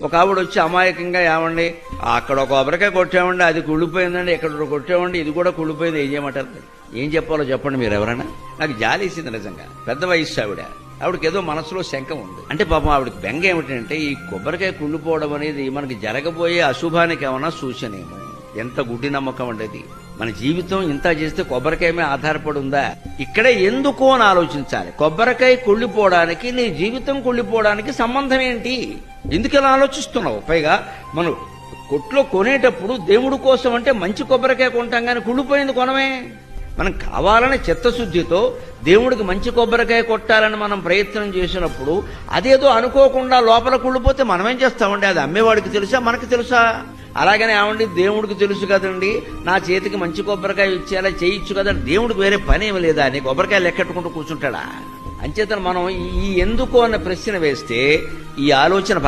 ఒక ఆవిడ వచ్చి అమాయకంగా ఏమండి అక్కడ ఒక కొబ్బరికాయ కొట్టామండి, అది కుళ్ళిపోయిందండి, ఇక్కడ కొట్టామండి, ఇది కూడా కుళ్ళిపోయింది, ఏం చేయమంటారు? ఏం చెప్పాలో చెప్పండి మీరు ఎవరైనా. నాకు జాలేసింది నిజంగా. పెద్ద వయస్సు ఆవిడకి ఏదో మనసులో శంక ఉంది. అంటే పాపం ఆవిడకి బెంగ ఏమిటంటే ఈ కొబ్బరికాయ కుళ్ళిపోవడం అనేది మనకి జరగబోయే అశుభానికి ఏమన్నా సూచనేమో. ఎంత గుడ్డి నమ్మకం ఉండేది. మన జీవితం ఇంత చేస్తే కొబ్బరికాయ మీద ఆధారపడి ఉందా? ఇక్కడే ఎందుకు అని ఆలోచించాలి. కొబ్బరికాయ కుళ్ళిపోవడానికి నీ జీవితం కుళ్ళిపోవడానికి సంబంధం ఏంటి? ఎందుకు ఇలా ఆలోచిస్తున్నావు? పైగా మనం కొట్లో కొనేటప్పుడు దేవుడి కోసం అంటే మంచి కొబ్బరికాయ కొంటాం కానీ కుళ్ళిపోయింది కొనమే. మనం కావాలని చిత్తశుద్ధితో దేవుడికి మంచి కొబ్బరికాయ కొట్టాలని మనం ప్రయత్నం చేసినప్పుడు అదేదో అనుకోకుండా లోపల కుళ్ళిపోతే మనమేం చేస్తామండి? అది అమ్మేవాడికి తెలుసా, మనకి తెలుసా? అలాగనే ఏమండి దేవుడికి తెలుసు కదండి, నా చేతికి మంచి కొబ్బరికాయ ఇచ్చేలా చేయొచ్చు కదండి, దేవుడికి వేరే పని ఏమి లేదా? నీ కొబ్బరికాయ లెక్కెట్టుకుంటూ కూర్చుంటాడా? అంచేతను మనం ఈ ఎందుకు అన్న ప్రశ్న వేస్తే ఈ ఆలోచన